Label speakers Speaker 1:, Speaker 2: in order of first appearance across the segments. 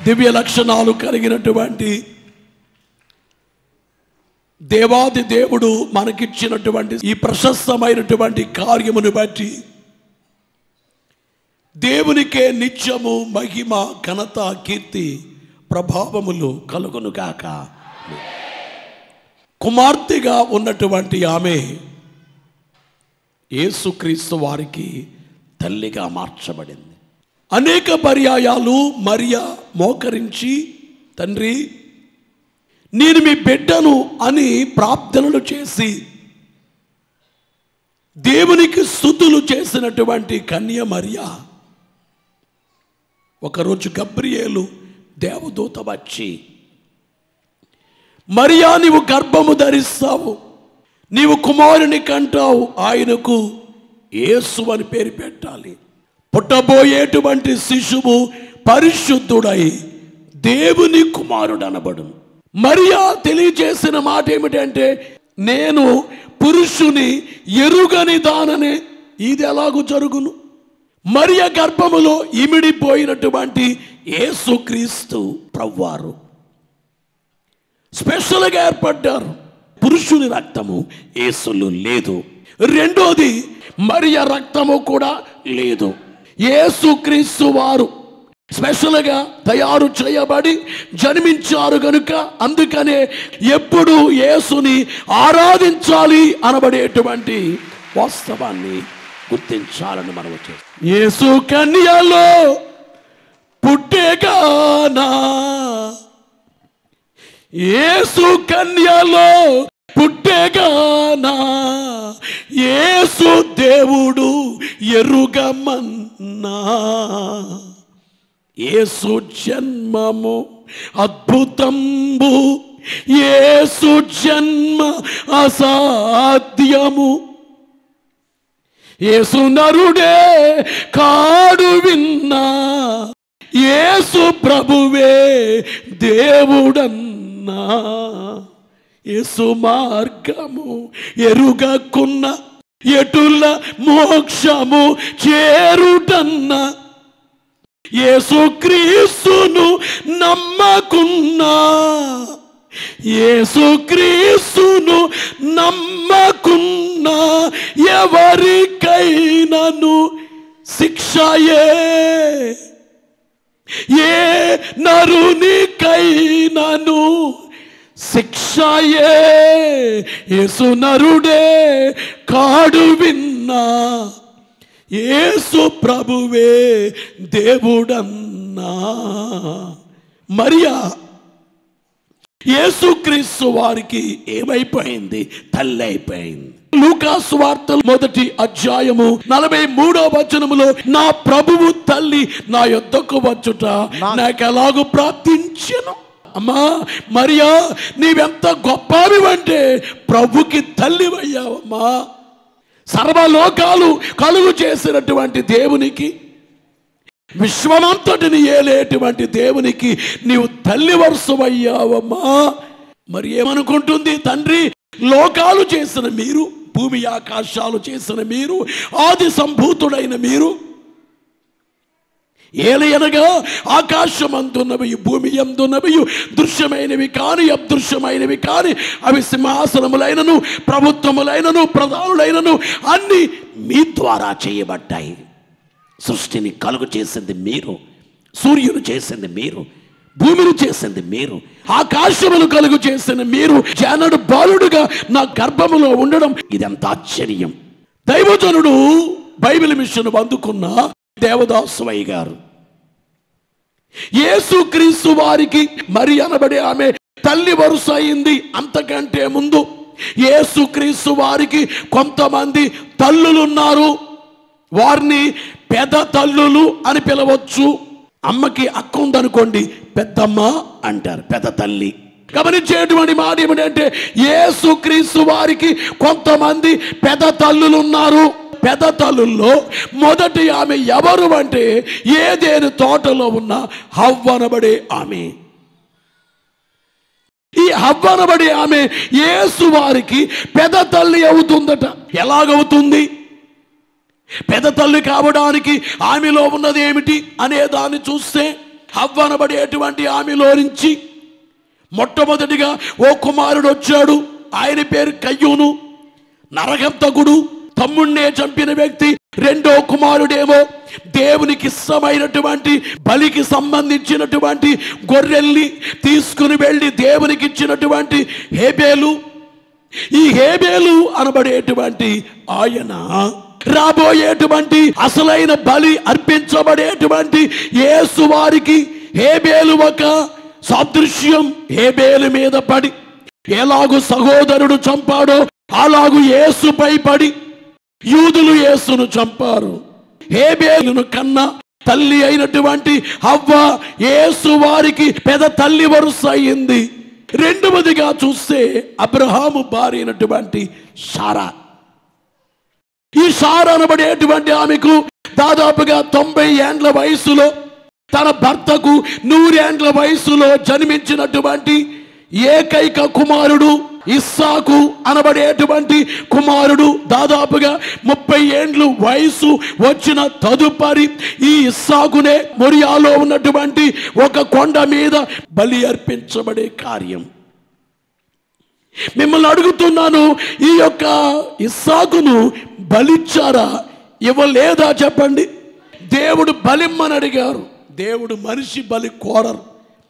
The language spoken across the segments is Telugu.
Speaker 1: దివ్య లక్షణాలు కలిగినటువంటి దేవాది దేవుడు మనకిచ్చినటువంటి ఈ ప్రశస్తమైనటువంటి కార్యమును బట్టి దేవునికే నిత్యము మహిమ ఘనత కీర్తి ప్రభావములు కలుగును గాక. కుమార్తెగా ఉన్నటువంటి ఆమె యేసుక్రీస్తు వారికి తల్లిగా మార్చబడింది. అనేక పర్యాయాలు మరియా మోకరించి, తండ్రి నేను మీ బిడ్డను అని ప్రార్థనలు చేసి దేవునికి స్తుతులు చేసినటువంటి కన్య మరియా ఒకరోజు గబ్రియేలు దేవదూత వచ్చి, మరియా నీవు గర్భము ధరిస్తావు, నీవు కుమారుని కంటావు, ఆయనకు యేసు అని పేరు పెట్టాలి, పుట్టబోయేటువంటి శిశువు పరిశుద్ధుడై దేవుని కుమారుడు అనబడును. మరియా తెలియజేసిన మాట ఏమిటంటే, నేను పురుషుని ఎరుగని దాననే, ఇది ఎలాగూ జరుగును? మరియ గర్భములో ఇమిడిపోయినటువంటి యేసుక్రీస్తు ప్రభువారు స్పెషల్గా ఏర్పడ్డారు. పురుషుని రక్తము యేసులో లేదు. రెండోది, మరియ రక్తము కూడా లేదు. యేసుక్రీస్తు వారు స్పెషల్గా తయారు చేయబడి జన్మించారు కనుక అందుకనే ఎప్పుడు యేసుని ఆరాధించాలి అనబడేటువంటి వాస్తవాన్ని గుర్తించాలని మనం వచ్చేది. యేసు కన్యలో పుట్టేగానా, యేసు కన్యలో పుట్టేగానా, యేసు దేవుడు ఎరుగమన్నా, యేసు జన్మము అద్భుతంబు, యేసు జన్మ అసాధ్యము, యేసు నరుడే కాడు విన్నా, యేసు ప్రభువే దేవుడన్నా, యేసు మార్గము ఎరుగకున్న ఎటుల మోక్షము చేరుటన్నా, యేసుక్రీస్తును నమ్మకున్నా, యేసుక్రీస్తును నమ్మకున్నా ఎవరికైనాను శిక్షయే, ఏ నరునికైనాను శిక్షయే, యేసు నరుడే కాడు విన్నా, యేసు ప్రభువే దేవుడన్నా. మరియా యేసుక్రీస్తు వారికి ఏమైపోయింది? తల్లి అయిపోయింది. లూకా సువార్తలు 1వ అధ్యాయము 43వ వచనములో, నా ప్రభువు తల్లి నా యొద్దకు వచ్చుట నాకు ఎలాగూ ప్రార్థించెను. అమ్మా మరియా, నీవెంత గొప్పవివంటే ప్రభుకి తల్లివయ్యావమ్మా. సర్వలోకాలు కలుగు చేసినటువంటి దేవునికి, విశ్వమంతటిని ఏలేటువంటి దేవునికి నీవు తల్లి వరుసవయ్యావమ్మా. మరి ఏమనుకుంటుంది తండ్రి? లోకాలు చేసిన మీరు, భూమి ఆకాశాలు చేసిన మీరు, ఆది సంభూతుడైన మీరు, ఏలయనగా ఆకాశమందున్నవి భూమి యందున్నవి దృశ్యమైనవి కాని అదృశ్యమైనవి కాని అవి సింహాసనములైనను ప్రభుత్వములైనను ప్రధానులైనను అన్ని మీ ద్వారా చేయబడ్డాయి. సృష్టిని కలుగు చేసింది మీరు, సూర్యుడు చేసింది మీరు, భూమిని చేసింది మీరు, ఆకాశములు కలుగు చేసిన మీరు జానడు బాలుడుగా నా గర్భములో ఉండడం ఇదంత ఆశ్చర్యం. దైవజనుడు బైబిల్ మిషన్ అందుకున్న దేవదాసువయ్య గారు యేసుక్రీస్తు వారికి మరి అనబడే ఆమె తల్లి వరుస అయింది. అంతకంటే ముందు యేసుక్రీస్తు వారికి కొంతమంది తల్లులున్నారు. వారిని పెద్ద తల్లులు అని పిలవచ్చు. అమ్మకి అక్క ఉందనుకోండి, పెద్దమ్మ అంటారు, పెద్ద తల్లి. గమనించేటువంటి మాట ఏమిటంటే, యేసుక్రీస్తు వారికి కొంతమంది పెద్ద తల్లులు ఉన్నారు. పెద్ద తల్లుల్లో మొదటి ఆమె ఎవరు అంటే, ఏదేను తోటలో ఉన్న హవ్వనబడే ఆమె. ఈ హవ్వనబడే ఆమె యేసు వారికి పెద్ద తల్లి అవుతుందట. ఎలాగవుతుంది? పెద్ద తల్లి కావడానికి ఆమెలో ఉన్నది ఏమిటి అనే దాన్ని చూస్తే, హవ్వ అనబడేటువంటి ఆమెలో నుంచి మొట్టమొదటిగా ఓ కుమారుడు వచ్చాడు. ఆయన పేరు కయ్యూను, నరహంతకుడు, తమ్ముణ్ణే చంపిన వ్యక్తి. రెండో కుమారుడేమో దేవునికి ఇష్టమైనటువంటి బలికి సంబంధించినటువంటి గొర్రెల్ని తీసుకుని వెళ్ళి దేవునికి ఇచ్చినటువంటి హేబేలు. ఈ హేబేలు అనబడేటువంటి ఆయన రాబోయేటువంటి అసలైన బలి అర్పించబడేటువంటి యేసు వారికి హేబేలు ఒక సాదృశ్యం. హేబేలు మీద పడి ఎలాగూ సహోదరుడు చంపాడో అలాగూ యేసుపై పడి యూదులు యేసును చంపారు. హేబేలును కన్నా తల్లి అయినటువంటి హవ్వ యేసు వారికి పెద్ద తల్లి వరుస అయింది. రెండవదిగా చూస్తే అబ్రహాము భార్య అయినటువంటి శారా. ఈ శారా అనబడేటువంటి ఆమెకు దాదాపుగా 90 ఏండ్ల వయసులో తన భర్తకు 100 ఏండ్ల వయసులో జన్మించినటువంటి ఏకైక కుమారుడు ఇస్సాకు అనబడేటువంటి కుమారుడు. దాదాపుగా 30 ఏండ్లు వయసు వచ్చిన తదుపరి ఈ ఇస్సాకునే మొరియాలో ఉన్నటువంటి ఒక కొండ మీద బలి అర్పించబడే కార్యం. మిమ్మల్ని అడుగుతున్నాను, ఈ యొక్క ఇస్సాకును బలిచ్చారా, ఇవ్వలేదా చెప్పండి? దేవుడు బలిమ్మని అడిగారు. దేవుడు మనిషి బలి కోరరు,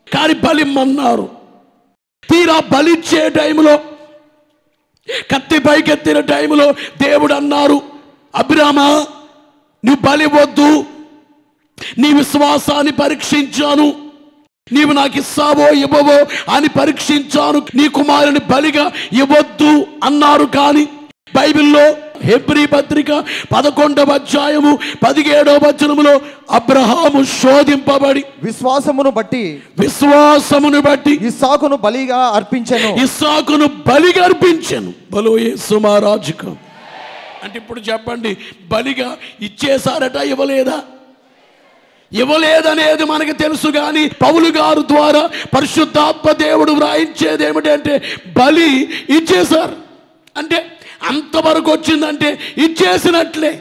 Speaker 1: కానీ బలిమ్మన్నారు. తీరా బలిచ్చే టైంలో, కత్తి పైకెత్తిన టైంలో దేవుడు అన్నారు, అబ్రామా నువ్వు బలి వద్దు, నీ విశ్వాసాన్ని పరీక్షించాను, నీవు నాకు ఇస్తావో ఇవ్వవో అని పరీక్షించాను, నీ కుమారుని బలిగా ఇవ్వద్దు అన్నారు. కానీ బైబిల్లో హెబ్రీ పత్రిక 11వ అధ్యాయము 17వ వచనములో అబ్రహాము శోధింపబడి విశ్వాసమును బట్టి ఇస్సాకును బలిగా అర్పించెను. బలో యేసు మహారాజుకు. అంటే ఇప్పుడు చెప్పండి, బలిగా ఇచ్చేసారట, ఇవ్వలేదా? ఇవ్వలేదనేది మనకు తెలుసు. కానీ పౌలు గారు ద్వారా పరిశుద్ధాత్మ దేవుడు వ్రాయించేది ఏమిటంటే బలి ఇచ్చేశారు. అంటే అంతవరకు వచ్చిందంటే ఇచ్చేసినట్లే.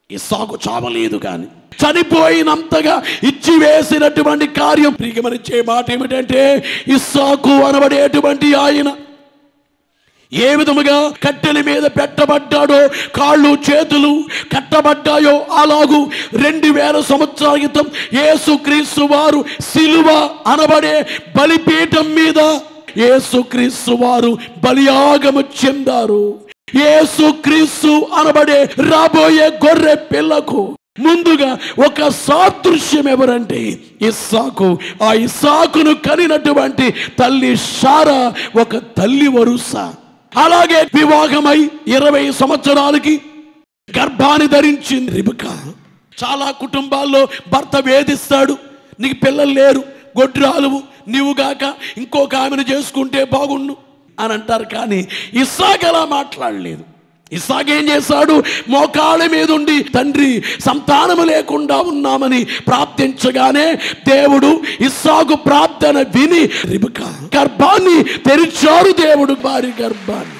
Speaker 1: ఇస్సాకు చావలేదు, కానీ చనిపోయినంతగా ఇచ్చి వేసినటువంటి కార్యం. ప్రియమనిచ్చే మాట ఏమిటంటే ఇస్సాకు అనబడేటువంటి ఆయన ఏ విధముగా కట్టెల మీద పెట్టబడ్డాడో, కాళ్ళు చేతులు కట్టబడ్డాయో, అలాగూ 2000 సంవత్సరాల క్రితం యేసుక్రీస్తు వారు సిలువ అనబడే బలిపీఠం మీద యేసుక్రీస్తు వారు బలియాగము చెందారు. యేసుక్రీస్తు అనబడే రాబోయే గొర్రె పిల్లకు ముందుగా ఒక సాదృశ్యం ఎవరంటే ఇస్సాకు. ఆ ఇస్సాకును కనినటువంటి తల్లి శారా ఒక తల్లి వరుస. అలాగే వివాహమై 20 సంవత్సరాలకి గర్భాన్ని ధరించింది రిబకా. చాలా కుటుంబాల్లో భర్త వేధిస్తాడు, నీకు పిల్లలు లేరు, గొడ్రాలువు, నీవుగాక ఇంకొక ఆమెను చేసుకుంటే బాగుండు అని అంటారు. కానీ ఇస్సాకు అలా మాట్లాడలేదు. ఇస్సాకు ఏం చేశాడు? మోకాళ్ళ మీద ఉండి తండ్రి సంతానము లేకుండా ఉన్నామని ప్రార్థించగానే దేవుడు ఇస్సాకు ప్రార్థన విని రిబకా గర్భాన్ని తెరిచారు. దేవుడు భార్య గర్భాన్ని.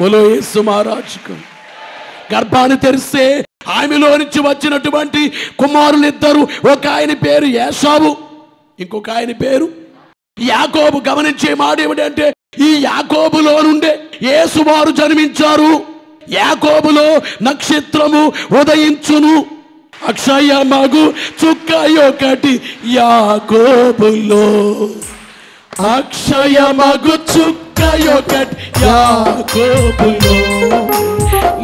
Speaker 1: బలో యేసు మహారాజుకు. గర్భాన్ని తెరిస్తే ఆమెలో నుంచి వచ్చినటువంటి కుమారులిద్దరు, ఒక ఆయన పేరు ఏశావు, ఇంకొక ఆయన పేరు యాకోబు. గమనించే మాట ఏమిటంటే ఈ యాకోబులో నుండే యేసువారు జన్మించారు. యాకోబులో నక్షత్రము ఉదయించును, అక్షయమగు చుక్క ఒకటి యాకోబులో, అక్షయమగు చుక్క ఒకటి యాకోబులో,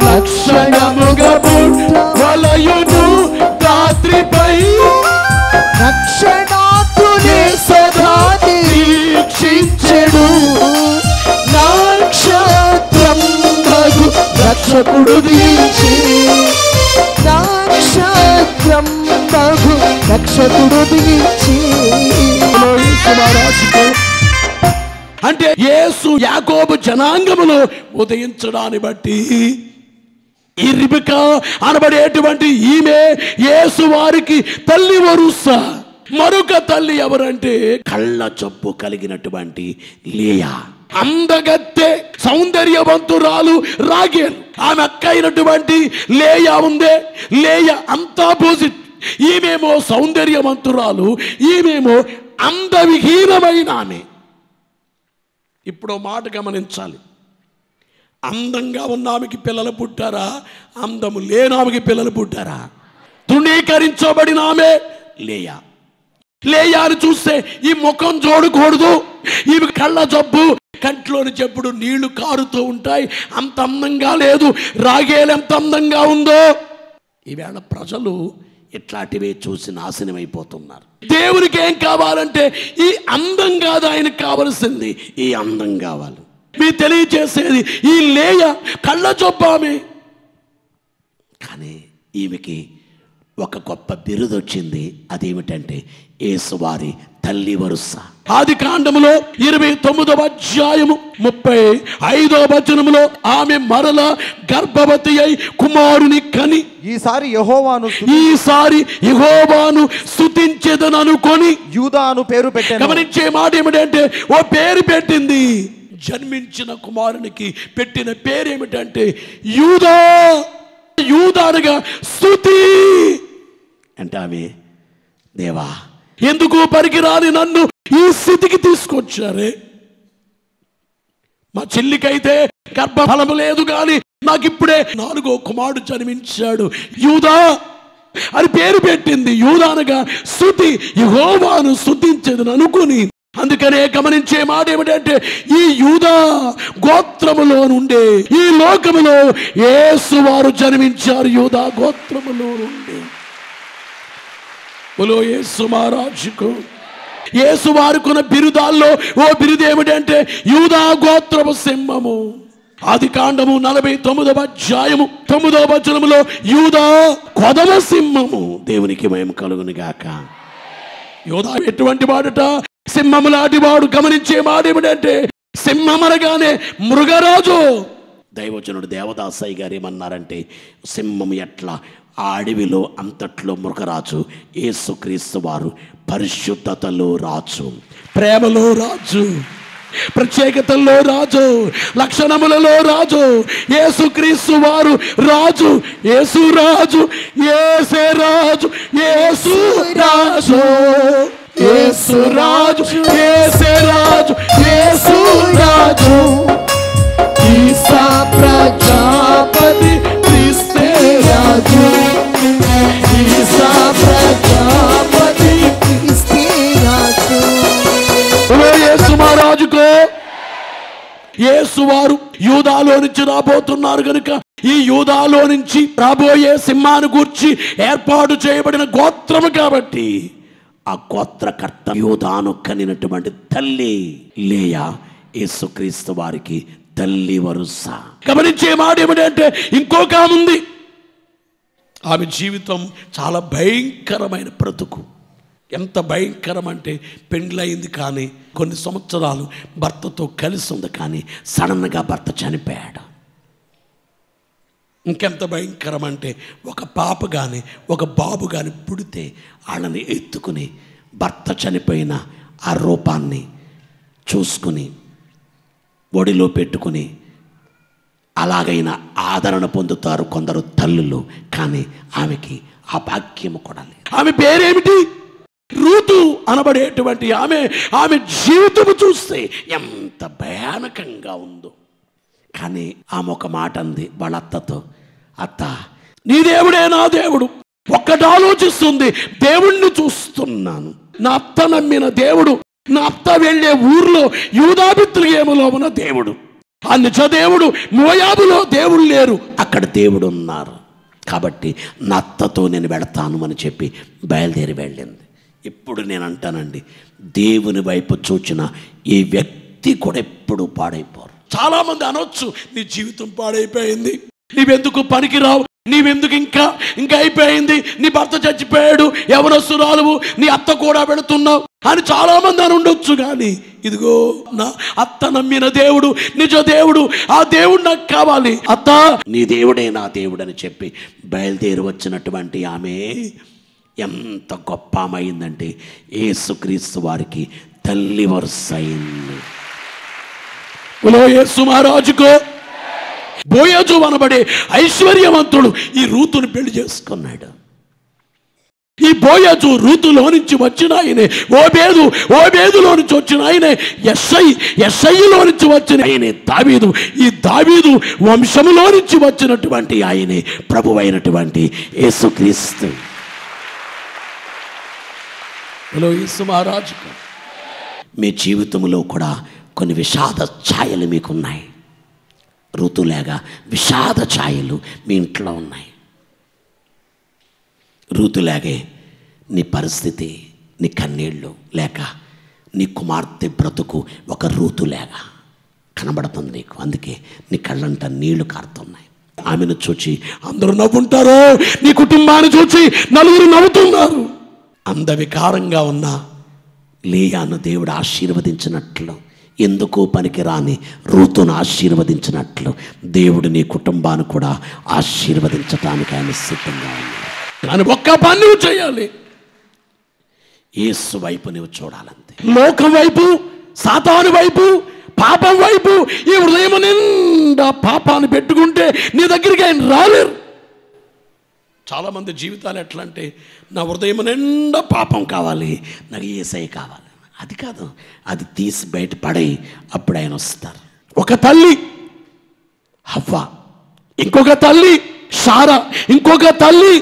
Speaker 1: లక్షణముగా వలయును రాత్రిపై, రక్షణాతునే సదా నిరీక్షించెను, నక్షత్రం మగు రక్షకుడు దించి, నక్షత్రం మగు రక్షకుడు దించి. అంటే యేసు యాకోబు జనాంగములో ఉదయించడాన్ని బట్టి ఈ రిబకా అనబడేటువంటి ఈమె యేసు వారికి తల్లి వరుస. మరొక తల్లి ఎవరంటే కళ్ళ జబ్బు కలిగినటువంటి లేయా. అందగత్తె సౌందర్యవంతురాలు రాగేలు. ఆమె అక్క అయినటువంటి లేయా ఉందే, లేయా అంతా ఆపోజిట్. ఈమెమో సౌందర్యవంతురాలు, ఈమెమో అందవిహీనమైన ఆమె. ఇప్పుడు మాట గమనించాలి, అందంగా ఉన్న ఆమెకి పిల్లలు పుట్టారా, అందము లేని ఆమెకి పిల్లలు పుట్టారా? తృణీకరించబడిన ఆమె లేయా. లేయాని చూస్తే ఈ ముఖం చూడకూడదు, ఈమె కళ్ళ జబ్బు, కంట్లోని చెప్పుడు నీళ్లు కారుతూ ఉంటాయి, అంత అందంగా లేదు. రాగేలు ఎంత అందంగా ఉందో. ఈవేళ ప్రజలు ఇట్లాంటివే చూసి నాశనం అయిపోతున్నారు. దేవునికి ఏం కావాలంటే ఈ అందం కాదు ఆయనకు కావలసింది, ఈ అందం కావాలి. మీరు తెలియజేసేది ఈ లేయ కళ్ళ జొబ్బామే. కానీ ఈమెకి ఒక గొప్ప బిరుదు వచ్చింది. అదేమిటంటే యేసువారి తల్లి వరుస. ఆదికాండములో 29వ అధ్యాయము 35వ వచనములో ఆమె మరల గర్భవతి అయి కుమారుని కని
Speaker 2: ఈసారి యెహోవాను
Speaker 1: స్తుతించెదను అనుకొని
Speaker 2: యూదా అను పేరు పెట్టాను.
Speaker 1: గమనించే మాట ఏమిటంటే ఓ పేరు పెట్టింది. జన్మించిన కుమారునికి పెట్టిన పేరు ఏమిటంటే యూదా. యూదానుగా స్తుతి అంటే ఆమె, దేవా ఎందుకు పనికిరాని నన్ను ఈ స్థితికి తీసుకొచ్చారే. మా చెల్లికైతే గర్భఫలము లేదు, కానీ నాకు ఇప్పుడే 4వ కుమారుడు జన్మించాడు, యూదా అని పేరు పెట్టింది. యూదానుగా స్తుతి, యెహోవాను స్తుతించెదను అనుకుని. అందుకనే గమనించే మాట ఏమిటంటే ఈ యూదా గోత్రములో నుండే ఈ లోకములో యేసువారు జన్మించారు. యూదా గోత్రములో నుండి. బోలో యేసు మహారాజుకు. యేసు వారుకున్న బిరుదాల్లో ఓ బిరుదు ఏమిటంటే యూదా గోత్రపు సింహము. ఆదికాండము 49వ అధ్యాయము 9వ వచనములో యూదా కొదమ సింహము. దేవునికి మహిమ కలుగును గాక. యూదా ఎటువంటి వాడట? సింహము లాంటి వాడు. గమనించే మాట ఏమిటంటే సింహం అనగానే మృగరాజు. దైవజనుడు దేవదాసయ్య గారు ఏమన్నారంటే సింహం ఎట్లా ఆ అడవిలో అంతట్లో మృగరాజు, యేసుక్రీస్తు వారు పరిశుద్ధతలో రాజు, ప్రేమలో రాజు, ప్రత్యేకతల్లో రాజు, లక్షణములలో రాజు. యేసుక్రీస్తు వారు రాజు, యేసు రాజు, యేసే రాజు, యేసు రాజు, యేసు రాజు, యేసే రాజు, యేసు రాజు. ఈసా ప్రజాపతి క్రీస్తే రాజు, ఈసా ప్రజాపతి క్రీస్తే రాజు. యేసు మహారాజుకో. యేసు వారు యూదాలో నుంచి రాబోతున్నారు కనుక ఈ యూదాలో నుంచి రాబోయే సింహాన్ని గూర్చి ఏర్పాటు చేయబడిన గోత్రము కాబట్టి ఆ గోత్రకర్త యూదాను కనినటువంటి తల్లి లేయా యేసుక్రీస్తు వారికి తల్లి వరుస. గమనించే మాట ఏమిటంటే ఇంకొక ఆమె ఉంది. ఆమె జీవితం చాలా భయంకరమైన బ్రతుకు. ఎంత భయంకరం అంటే పెండ్లయింది కానీ కొన్ని సంవత్సరాలు భర్తతో కలిసి ఉంది, కానీ సడన్గా భర్త చనిపోయాడు. ఇంకెంత భయంకరం అంటే ఒక పాప కానీ ఒక బాబు కానీ పుడితే వాళ్ళని ఎత్తుకుని భర్త చనిపోయిన ఆ రూపాన్ని చూసుకుని ఒడిలో పెట్టుకుని అలాగైనా ఆదరణ పొందుతారు కొందరు తల్లులు. కానీ ఆమెకి ఆ భాగ్యము కూడా లేదు. ఆమె పేరేమిటి? రూతు అనబడేటువంటి ఆమె. ఆమె జీవితము చూస్తే ఎంత భయానకంగా ఉందో. కానీ ఆమె ఒక మాట అంది వాళ్ళ అత్తతో, అత్త నీ దేవుడే నా దేవుడు. ఒక్కటి ఆలోచిస్తుంది, దేవుణ్ణి చూస్తున్నాను. నా అత్త నమ్మిన దేవుడు, నా అత్త వెళ్ళే ఊర్లో యూదా బెత్లెహేములో ఉన్న దేవుడు, ఆ నిజ దేవుడు. మోయాబులో దేవుడు లేరు, అక్కడ దేవుడు ఉన్నారు. కాబట్టి నా అత్తతో నేను వెళతాను అని చెప్పి బయలుదేరి వెళ్ళింది. ఇప్పుడు నేను అంటానండి, దేవుని వైపు చూచిన ఈ వ్యక్తి కూడా ఎప్పుడు పాడైపోరు. చాలామంది అనొచ్చు, నీ జీవితం పాడైపోయింది, నీవెందుకు పనికిరావు, నీవెందుకు ఇంకా అయిపోయింది, నీ భర్త చచ్చిపోయాడు, యవనస్తురాలువు, నీ అత్త కూడా పెడుతున్నావు అని చాలామంది అని ఉండొచ్చు. కానీ ఇదిగో నా అత్త నమ్మిన దేవుడు, నిజ దేవుడు, ఆ దేవుడు నాకు కావాలి. అత్త నీ దేవుడే నా దేవుడు అని చెప్పి బయలుదేరి వచ్చినటువంటి ఆమె ఎంత గొప్ప అయిందంటే యేసుక్రీస్తు వారికి తల్లి వరుస అయింది. యేసు మహారాజుకో. బోయజు అనబడే ఐశ్వర్యవంతుడు ఈ రూతుని పెళ్లి చేసుకున్నాడు. ఈ బోయజు రూతులో నుంచి వచ్చిన ఆయనే, ఓబేదులో నుంచి వచ్చిన ఆయనే, యెషయిలో నుంచి వచ్చిన ఆయనే దావీదు. ఈ దావీదు వంశములో నుంచి వచ్చినటువంటి ఆయనే ప్రభువైనటువంటి యేసుక్రీస్తు. హలో యేసు మహారాజుకు. మీ జీవితంలో కూడా కొన్ని విషాద ఛాయలు మీకున్నాయి. ఋతులేగా విషాద ఛాయలు మీ ఇంట్లో ఉన్నాయి. ఋతులాగే నీ పరిస్థితి, నీ కన్నీళ్ళు లేక నీ కుమార్తె బ్రతుకు ఒక ఋతులేగా కనబడుతుంది నీకు. అందుకే నీ కళ్ళంట నీళ్లు కారుతున్నాయి. ఆమెను చూచి అందరూ నవ్వుంటారు, నీ కుటుంబాన్ని చూచి నలుగురు నవ్వుతున్నారు. అందవికారంగా ఉన్న లేయాను దేవుడు ఆశీర్వదించినట్లు, ఎందుకు పనికిరాని రూతును ఆశీర్వదించినట్లు దేవుడు నీ కుటుంబాన్ని కూడా ఆశీర్వదించటానికి ఆయన సిద్ధంగా ఉన్నాడు. కానీ ఒక్క పని నువ్వు చేయాలి, యేసు వైపు నువ్వు చూడాలంతే. లోకం వైపు, సాతాను వైపు, పాపం వైపు ఈ హృదయం నిండా పాపాన్ని పెట్టుకుంటే నీ దగ్గరికి ఆయన రాలేరు. చాలామంది జీవితాలు ఎట్లా అంటే, నా హృదయం నిండా పాపం కావాలి, నాకు యేసయ్య కావాలి. అది కాదు, అది తీసి బయట పడి అప్పుడు ఆయన వస్తారు. ఒక తల్లి హవ్వ, ఇంకొక తల్లి సారా, ఇంకొక తల్లి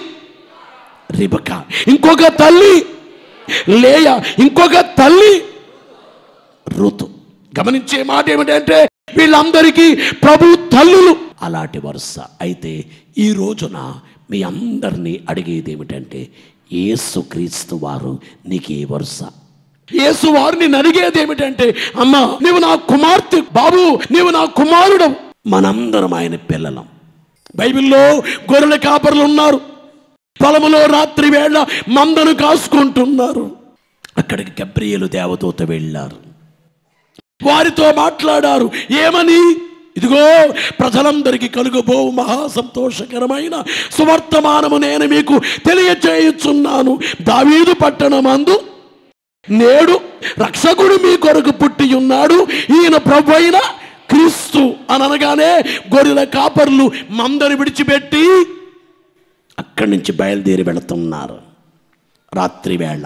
Speaker 1: రిబకా, ఇంకొక తల్లి లేయా, ఇంకొక తల్లి ఋతు. గమనించే మాట ఏమిటంటే వీళ్ళందరికీ ప్రభు తల్లులు. అలాంటి వరుస. అయితే ఈ రోజున మీ అందరినీ అడిగేది ఏమిటంటే, యేసుక్రీస్తు వారు నీకు ఏ వరుస? యేసు వారిని అడిగేది ఏమిటంటే, అమ్మా నీవు నా కుమార్తె, బాబు నీవు నా కుమారుడు. మనందరం ఆయన పిల్లలం. బైబిల్లో గొర్రెల కాపరులు ఉన్నారు, పొలములో రాత్రి వేళ మందను కాసుకుంటున్నారు. అక్కడికి గబ్రియేలు దేవదూత వెళ్ళారు, వారితో మాట్లాడారు. ఏమని? ఇదిగో ప్రజలందరికీ కలుగబోవు మహా సంతోషకరమైన సువర్తమానము నేను మీకు తెలియచేయుచున్నాను. దావీదు పట్టణమందు నేడు రక్షకుడు మీ కొరకు పుట్టి ఉన్నాడు, ఈయన ప్రభువైన క్రీస్తు అని అనగానే గొర్రెల కాపర్లు మందని విడిచిపెట్టి అక్కడి నుంచి బయలుదేరి వెళుతున్నారు. రాత్రి వేళ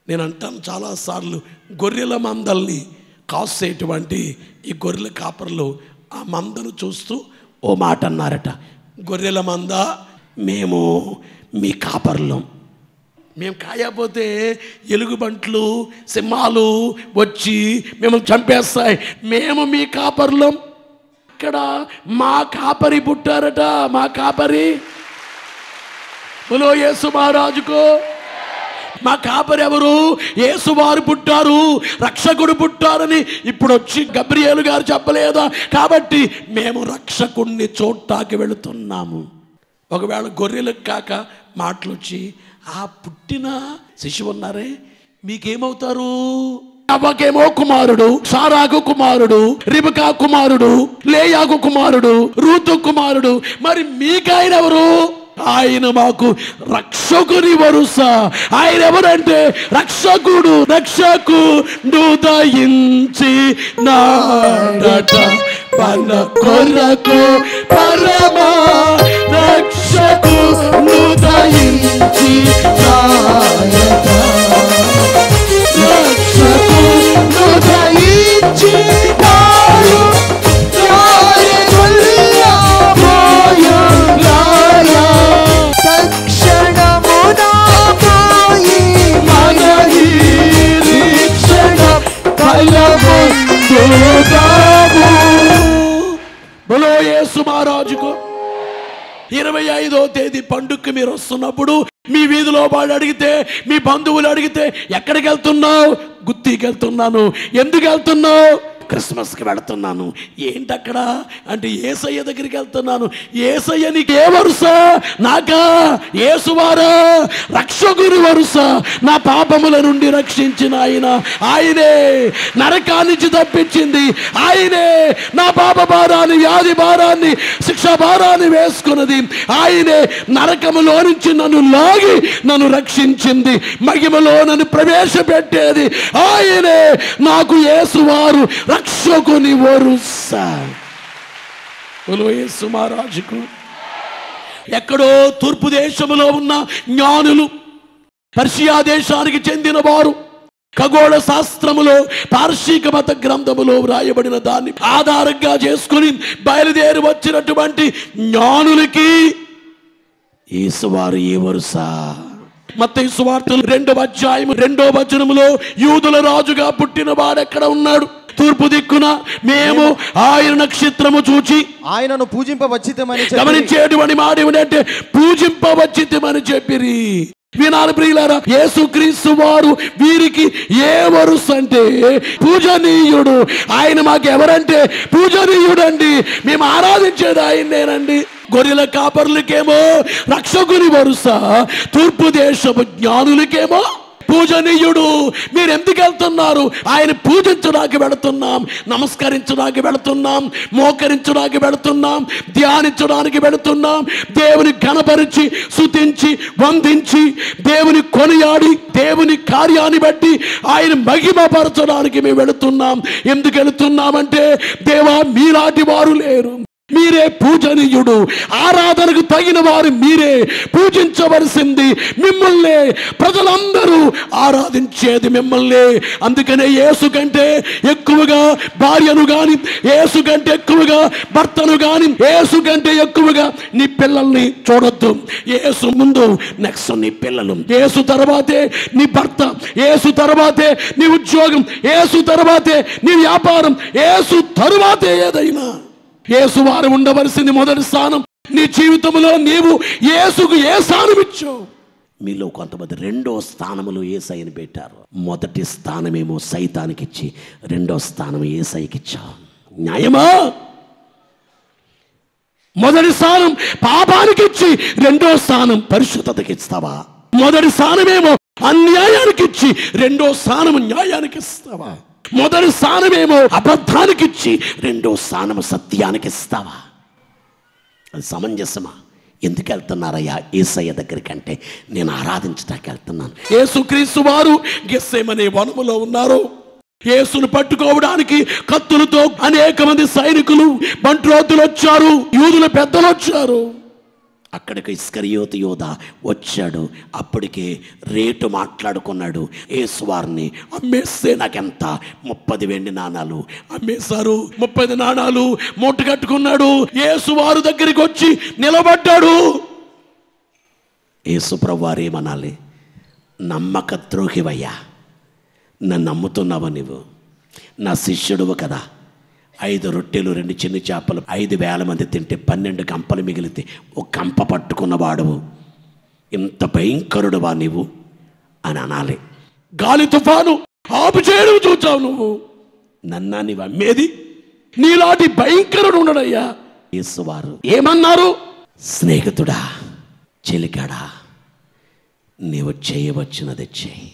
Speaker 1: నేను అంటాను చాలాసార్లు, గొర్రెల మందల్ని కాసేటువంటి ఈ గొర్రెల కాపర్లు ఆ మందను చూస్తూ ఓ మాట అన్నారట, గొర్రెల మంద మేము మీ కాపర్లం, మేము కాయపోతే ఎలుగుబంట్లు సింహాలు వచ్చి మిమ్మల్ని చంపేస్తాయి, మేము మీ కాపర్లం. ఇక్కడ మా కాపరి పుట్టారట, మా కాపరి. బోలో యేసు మహారాజుకు. మా కాపరి ఎవరు? యేసువారు పుట్టారు, రక్షకుడు పుట్టారని ఇప్పుడు వచ్చి గబ్రియేలు గారు చెప్పలేదా? కాబట్టి మేము రక్షకుడిని చూడటానికి వెళుతున్నాము. ఒకవేళ గొర్రెలకు కాక మాటలు వచ్చి, ఆ పుట్టిన శిశువు ఉన్నారే మీకేమవుతారు? అవ్వకేమో కుమారుడు, సారాకు కుమారుడు, రిబకా కుమారుడు, లేయాకు కుమారుడు, రూతు కుమారుడు, మరి మీకాయన ఎవరు? ఆయన మాకు రక్షకుని వరుస. ఆయన ఎవరంటే రక్షకుడు. రక్షకుడు దయించి నాడట మన కొరకు పరమ రక్షకుడు దయించి నాడట, రక్షకుడు దయించి నాడు బోలో యేసు మహారాజుకు. 25వ తేదీ పండుగకి మీరు వస్తున్నప్పుడు మీ వీధిలో వాళ్ళు అడిగితే, మీ బంధువులు అడిగితే ఎక్కడికి వెళ్తున్నావు? గుత్తికి వెళ్తున్నాను. ఎందుకు వెళ్తున్నావు? క్రిస్మస్కి వెళుతున్నాను. ఏంటక్కడ అంటే యేసయ్య దగ్గరికి వెళ్తున్నాను. యేసయ్య నీకే వరుస? నాకా? యేసువారా రక్షకుని వరుస. నా పాపముల నుండి రక్షించిన ఆయనే, నరకానికి తప్పించింది ఆయనే, నా పాప భారాన్ని, వ్యాధి భారాన్ని, శిక్ష భారాన్ని వేసుకున్నది ఆయనే, నరకములో నుంచి నన్ను లాగి నన్ను రక్షించింది, మహిమలో నన్ను ప్రవేశపెట్టేది ఆయనే. నాకు యేసువారు రక్షకుని వరుస. బోలో యేసు మహారాజుకు. ఎక్కడో తూర్పు దేశంలో ఉన్న జ్ఞానులు, పర్షియా దేశానికి చెందిన వారు ఖగోళ శాస్త్రములో పార్షిక మత గ్రంథములో వ్రాయబడిన దాన్ని ఆధారంగా చేసుకుని బయలుదేరి వచ్చినటువంటి జ్ఞానులకి యేసువారు ఏ వరుస? మత్తయి సువార్తలు 2వ అధ్యాయం 2వ వచనములో యూదుల రాజుగా పుట్టిన వాడెక్కడ ఉన్నాడు? తూర్పు దిక్కున మేము ఆయన నక్షత్రము చూచి
Speaker 2: ఆయనను పూజింపవచ్చితమని
Speaker 1: గమనించేటువంటి మాట ఏమిటంటే పూజింపవచ్చితమని చెప్పిరి. వినాలి ప్రియులారా, యేసుక్రీస్తు వారు వీరికి ఏ వరుస అంటే పూజనీయుడు. ఆయన మాకు ఎవరంటే పూజనీయుడండి. మేము ఆరాధించేది ఆయన్నేనండి. గొర్రెల కాపర్లకేమో రక్షకుని వరుస, తూర్పు దేశపు జ్ఞానులకేమో పూజనీయుడు. మీరు ఎందుకు వెళ్తున్నారు? ఆయన పూజించడానికి వెళుతున్నాం, నమస్కరించడానికి వెళుతున్నాం, మోకరించడానికి వెళుతున్నాం, ధ్యానించడానికి వెళుతున్నాం. దేవుని ఘనపరిచి స్తుతించి వందించి దేవుని కొనియాడి దేవుని కార్యాన్ని బట్టి ఆయన మహిమపరచడానికి మేము వెళుతున్నాం. ఎందుకు వెళుతున్నామంటే దేవా మీలాంటి వారు లేరు, మీరే పూజనీయుడు, ఆరాధనకు తగిన వారు మీరే, పూజించవలసింది మిమ్మల్నే, ప్రజలందరూ ఆరాధించేది మిమ్మల్నే. అందుకనే యేసు కంటే ఎక్కువగా భార్యను గాని, యేసు కంటే ఎక్కువగా భర్తను గాని, యేసు కంటే ఎక్కువగా నీ పిల్లల్ని చూడొద్దు. యేసు ముందు నెక్స్ట్ నీ పిల్లలు, యేసు తర్వాతే నీ భర్త, యేసు తర్వాతే నీ ఉద్యోగం, యేసు తర్వాతే నీ వ్యాపారం, యేసు తరువాతే ఏదైనా. యేసు వారు ఉండవలసింది మొదటి స్థానం. నీ జీవితంలో నీవు యేసుకు ఏ స్థానం ఇచ్చావు? మీలో కొంతమంది 2వ స్థానములో యేసయ్యని పెట్టారు. మొదటి స్థానమేమో సైతానికి ఇచ్చి 2వ స్థానం యేసయ్యకి ఇచ్చావు. న్యాయమా? మొదటి స్థానం పాపానికి ఇచ్చి 2వ స్థానం పరిశుద్ధతకి ఇస్తావా? మొదటి స్థానమేమో అన్యాయానికి ఇచ్చి 2వ స్థానం న్యాయానికి ఇస్తావా? మొదటి స్థానమేమో అబద్ధానికి ఇచ్చి 2వ స్థానం సత్యానికి ఇస్తావా? అది సమంజసమా? ఎందుకు వెళ్తున్నారయ్యా యేసయ్య దగ్గరికి అంటే నేను ఆరాధించడానికి వెళ్తున్నాను. యేసుక్రీస్తు వారు గెత్సేమనే వనములో ఉన్నారు. యేసును పట్టుకోవడానికి కత్తులతో అనేక మంది సైనికులు, బంట్రోతులు వచ్చారు, యూదుల పెద్దలు వచ్చారు. అక్కడికి ఇస్కరియోతు యోధ వచ్చాడు. అప్పటికే రేటు మాట్లాడుకున్నాడు. యేసు వారిని అమ్మేస్తే నాకెంత? 30 వెండి నాణాలు అమ్మేశారు. 30 నాణాలు మూట కట్టుకున్నాడు. యేసు వారు దగ్గరికి వచ్చి నిలబడ్డాడు. యేసు ప్రభువారు ఏమనాలి? నమ్మక ద్రోహివయ్యా, నన్ను నమ్ముతున్నావా? నువ్వు నా శిష్యుడువు కదా. 5 రొట్టెలు 2 చిన్న చేపలు 5,000 మంది తింటే 12 గంపలు మిగిలితే ఒక గంప పట్టుకున్నవాడువు, ఇంత భయంకరుడువా నీవు అని అనాలి. గాలి తుఫాను ఆపు చేయడం చూచావు నువ్వు, నన్నా నీవు అమ్మేది? నీలాంటి భయంకరుడు ఉండడయ్యా. యేసువారు ఏమన్నారు? స్నేహితుడా, చెలికాడా, నీవు చేయవచ్చినది చెయ్యి.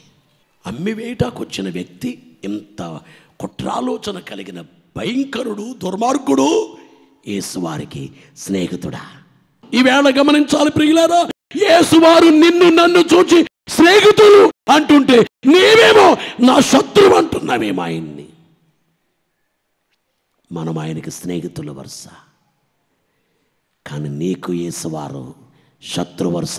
Speaker 1: అమ్మి వేయటాకొచ్చిన వ్యక్తి ఇంత కుట్రాలోచన కలిగిన భయంకరుడు, దుర్మార్గుడు యేసువారికి స్నేహితుడా? ఈవేళ గమనించాలి ప్రియులారా, యేసువారు నిన్ను నన్ను చూచి స్నేహితులు అంటుంటే నీవేమో నా శత్రువు అంటున్నావేమో ఆయన్ని. మనం ఆయనకి స్నేహితులు వరుస, కానీ నీకు యేసువారు శత్రు వరుస.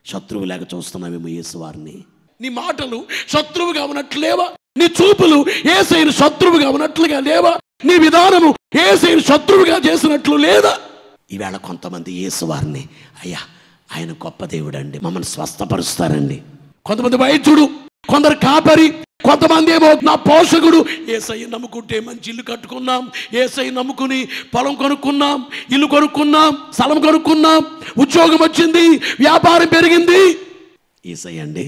Speaker 1: శత్రువు లేక చూస్తున్నావేమో యేసువారిని. నీ మాటలు శత్రువుగా ఉన్నట్లేవా? నీ చూపులు యేసయ్యను శత్రువుగా ఉన్నట్లుగా లేవా? నీ విధానము యేసయ్యను శత్రువుగా చేసినట్లు లేదా? ఈవేళ కొంతమంది యేసువారిని అయ్యా ఆయన గొప్ప దేవుడు అండి, మమ్మల్ని స్వస్థపరుస్తారండి. కొంతమంది వైద్యుడు, కొందరు కాపరి, కొంతమంది ఏమో నా పోషకుడు. యేసయ్య నమ్ముకుంటే మంచి ఇల్లు కట్టుకున్నాం, యేసయ్య నమ్ముకుని పొలం కొనుక్కున్నాం, ఇల్లు కొనుక్కున్నాం, స్థలం కొనుక్కున్నాం, ఉద్యోగం వచ్చింది, వ్యాపారం పెరిగింది. యేసయ్య అండి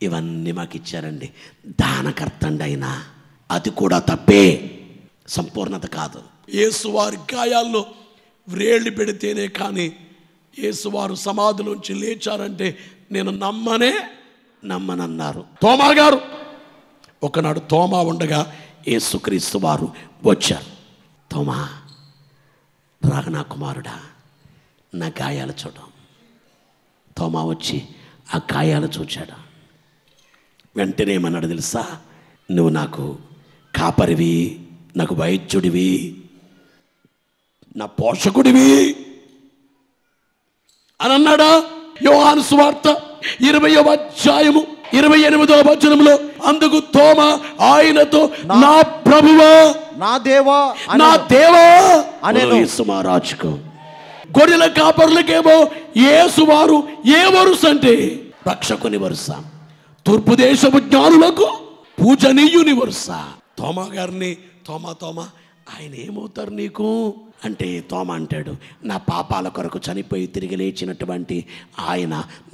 Speaker 1: ఇవన్నీ మాకు ఇచ్చారండి, దానకర్త అండి ఆయన. అది కూడా తప్పే, సంపూర్ణత కాదు. యేసువారి గాయాల్లో వ్రేళ్ళు పెడితేనే కానీ యేసువారు సమాధిలోంచి లేచారంటే నేను నమ్మనన్నారు తోమా గారు. ఒకనాడు తోమా ఉండగా యేసుక్రీస్తు వారు వచ్చారు. తోమా, రాగనా కుమారుడా, నా గాయాలు చూడు. తోమా వచ్చి ఆ గాయాలు చూచాడు. వెంటనే ఏమన్నాడు తెలుసా? నువ్వు నాకు కాపరివి, నాకు వైద్యుడివి, నా పోషకుడివి, అని అన్నాడా? యోహాను సువార్త 20వ అధ్యాయము 28వ వచనంలో అందుకు తోమా ఆయనతో నా ప్రభువా
Speaker 2: నా దేవా
Speaker 1: నా దేవా
Speaker 2: అనేను.
Speaker 1: యేసు మహారాజుకు గొర్రెల కాపరులకేమో యేసు వారు ఏ వరుస అంటే రక్షకుని వరుస, తూర్పు దేశపు జ్ఞానులకు పూజనీయుని వరుస. తోమా గారిని తోమా ఆయన ఏమవుతారు నీకు అంటే తోమా అంటాడు, నా పాపాల కొరకు చనిపోయి తిరిగి లేచినటువంటి ఆయన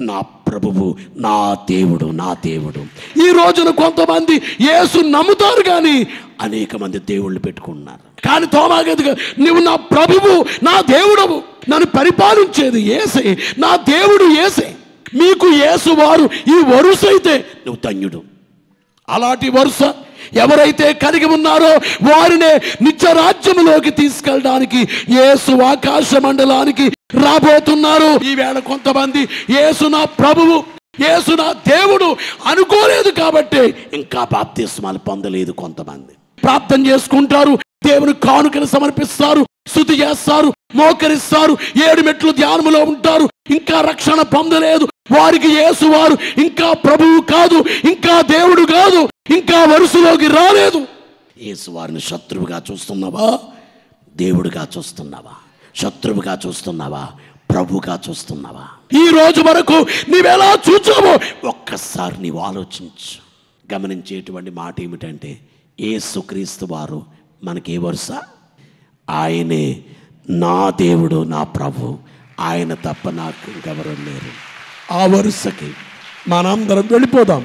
Speaker 1: నా ప్రభువు, నా దేవుడు, నా దేవుడు. ఈ రోజున కొంతమంది యేసు నమ్ముతారు కానీ అనేక మంది దేవుళ్ళు పెట్టుకున్నారు. కానీ తోమా గదిగా నువ్వు నా ప్రభువు, నా దేవుడవు, నన్ను పరిపాలించేది యేసే, నా దేవుడు యేసే. మీకు యేసు వారు ఈ వరుస అయితే నువ్వు ధన్యుడు. అలాంటి వరుస ఎవరైతే కలిగి ఉన్నారో వారినే నిత్య రాజ్యములోకి తీసుకెళ్ళడానికి యేసు ఆకాశ మండలానికి రాబోతున్నారు. ఈవేళ కొంతమంది యేసు నా ప్రభువు, యేసు నా దేవుడు అనుకోలేదు కాబట్టి ఇంకా బాప్తిస్మాలు పొందలేదు. కొంతమంది ప్రార్థన చేసుకుంటారు, దేవుని కానుకను సమర్పిస్తారు, స్తుతి చేస్తారు, మోకరిస్తారు, 7 మెట్లు ధ్యానములో ఉంటారు, ఇంకా రక్షణ పొందలేదు. వారికి యేసు వారు ఇంకా ప్రభువు కాదు, ఇంకా దేవుడు కాదు, ఇంకా వరుసలోకి రాలేదు. యేసు వారిని శత్రువుగా చూస్తున్నావా, దేవుడుగా చూస్తున్నావా? శత్రువుగా చూస్తున్నావా, ప్రభువుగా చూస్తున్నావా? ఈ రోజు వరకు నీవెలా చూచావో ఒక్కసారి నీవు ఆలోచించు. గమనించేటువంటి మాట ఏమిటంటే యేసుక్రీస్తు వారు మనకి ఏ వరుస? ఆయనే నా దేవుడు, నా ప్రభు, ఆయన తప్ప నాకు ఇంకెవరు లేరు. ఆ వరుసకి మనందరం వెళ్ళిపోదాం.